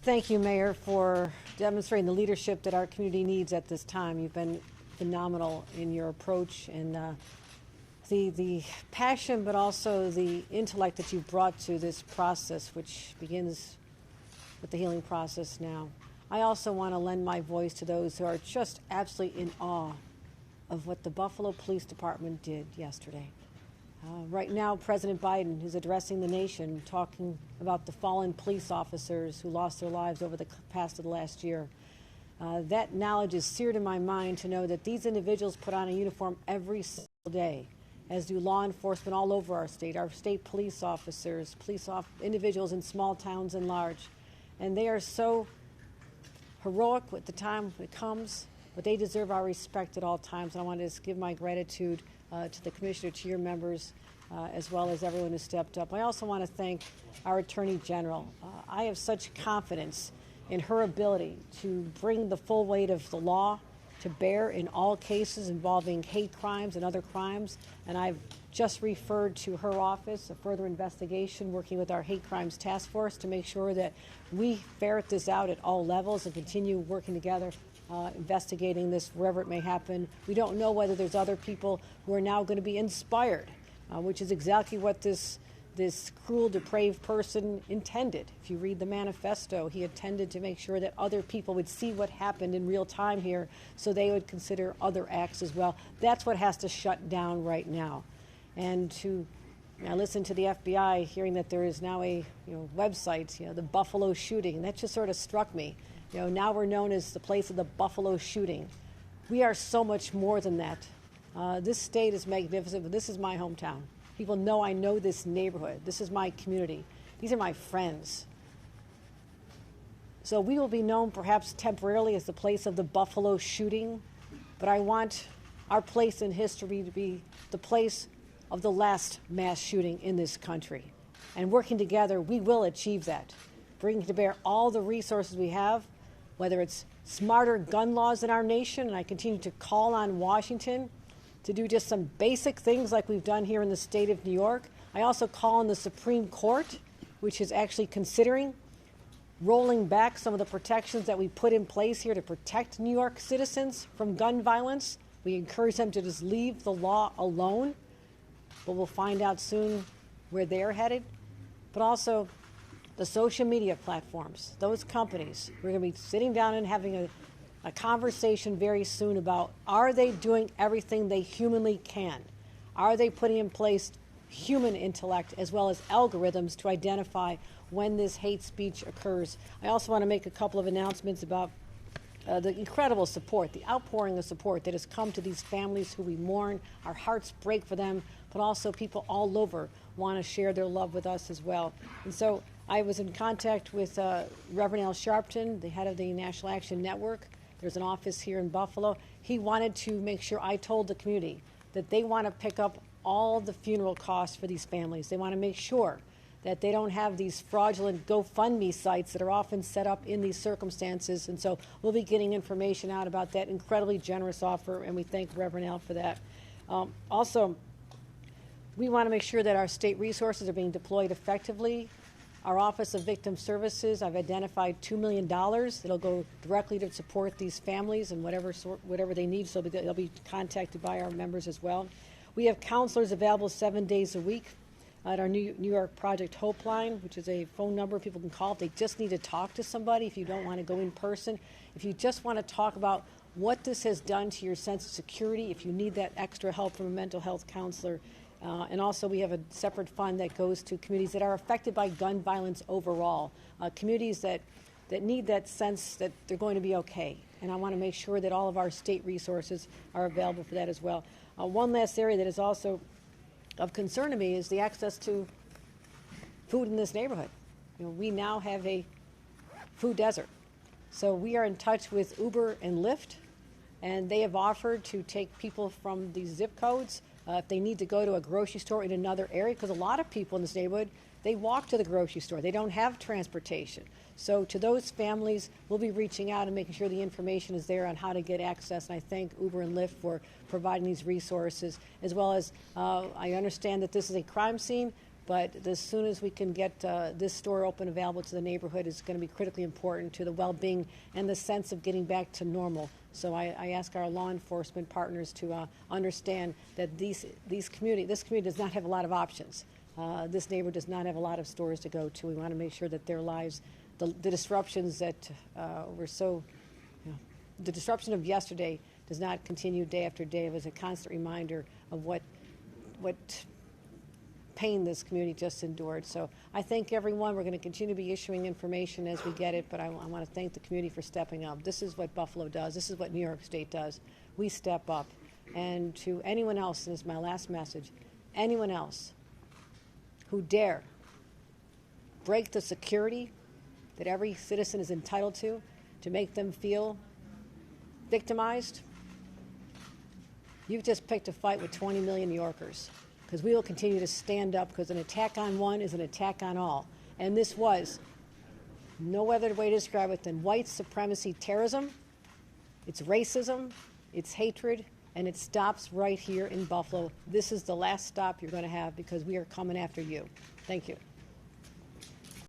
Thank you, Mayor, for demonstrating the leadership that our community needs at this time. You've been phenomenal in your approach and the passion, but also the intellect that you've brought to this process, which begins with the healing process now. I also want to lend my voice to those who are just absolutely in awe of what the Buffalo Police Department did yesterday. Right now, President Biden is addressing the nation, talking about the fallen police officers who lost their lives over the past of the last year. That knowledge is seared in my mind to know that these individuals put on a uniform every single day, as do law enforcement all over our state police officers, individuals in small towns and large. And they are so heroic at the time it comes, but they deserve our respect at all times. And I want to just give my gratitude to the Commissioner, to your members, as well as everyone who stepped up. I also want to thank our Attorney General. I have such confidence in her ability to bring the full weight of the law to bear in all cases involving hate crimes and other crimes. And I've just referred to her office a further investigation, working with our hate crimes task force to make sure that we ferret this out at all levels and continue working together, investigating this wherever it may happen. We don't know whether there's other people who are now going to be inspired, which is exactly what this cruel, depraved person intended. If you read the manifesto, he intended to make sure that other people would see what happened in real time here so they would consider other acts as well. That's what has to shut down right now. And to listen to the FBI, hearing that there is now a website, the Buffalo shooting, that just sort of struck me. Now we're known as the place of the Buffalo shooting. We are so much more than that. This state is magnificent, but this is my hometown. People know I know this neighborhood. This is my community. These are my friends. So we will be known perhaps temporarily as the place of the Buffalo shooting, but I want our place in history to be the place of the last mass shooting in this country. And working together, we will achieve that. Bringing to bear all the resources we have, whether it's smarter gun laws in our nation, and I continue to call on Washington to do just some basic things like we've done here in the state of New York. I also call on the Supreme Court, which is actually considering rolling back some of the protections that we put in place here to protect New York citizens from gun violence. We encourage them to just leave the law alone, but we'll find out soon where they're headed. But also the social media platforms, those companies, we're going to be sitting down and having a conversation very soon about, are they doing everything they humanly can? Are they putting in place human intellect as well as algorithms to identify when this hate speech occurs? I also want to make a couple of announcements about the incredible support, the outpouring of support that has come to these families who we mourn. Our hearts break for them, but also people all over want to share their love with us as well. And so I was in contact with Reverend Al Sharpton, the head of the National Action Network. There's an office here in Buffalo. He wanted to make sure I told the community that they want to pick up all the funeral costs for these families. They want to make sure that they don't have these fraudulent GoFundMe sites that are often set up in these circumstances. And so we'll be getting information out about that incredibly generous offer, and we thank Reverend Al for that. Also, we want to make sure that our state resources are being deployed effectively. Our Office of Victim Services, I've identified $2 million that'll go directly to support these families and whatever they need, so they'll be contacted by our members as well. We have counselors available 7 days a week at our New York Project Hope line, which is a phone number people can call if they just need to talk to somebody, if you don't want to go in person, if you just want to talk about what this has done to your sense of security, if you need that extra help from a mental health counselor. And also we have a separate fund that goes to communities that are affected by gun violence overall, communities that need that sense that they're going to be okay. And I want to make sure that all of our state resources are available for that as well. One last area that is also of concern to me is the access to food in this neighborhood. We now have a food desert. So we are in touch with Uber and Lyft, and they have offered to take people from these zip codes if they need to go to a grocery store in another area, because a lot of people in this neighborhood, they walk to the grocery store. They don't have transportation. So to those families, we'll be reaching out and making sure the information is there on how to get access. And I thank Uber and Lyft for providing these resources, as well as I understand that this is a crime scene, But as soon as we can get this store open, available to the neighborhood, is going to be critically important to the well-being and the sense of getting back to normal. So I ask our law enforcement partners to understand that this community does not have a lot of options. This neighborhood does not have a lot of stores to go to. We want to make sure that their lives, the disruptions that were so, the disruption of yesterday does not continue day after day. It was a constant reminder of what pain this community just endured. So I thank everyone. We're going to continue to be issuing information as we get it, but I want to thank the community for stepping up. This is what Buffalo does. This is what New York State does. We step up. And to anyone else, and this is my last message, anyone else who dare break the security that every citizen is entitled to make them feel victimized, you've just picked a fight with 20 million New Yorkers. Because we will continue to stand up, because an attack on one is an attack on all. And this was no other way to describe it than white supremacy terrorism. It's racism, it's hatred, and it stops right here in Buffalo. This is the last stop you're going to have, because we are coming after you. Thank you.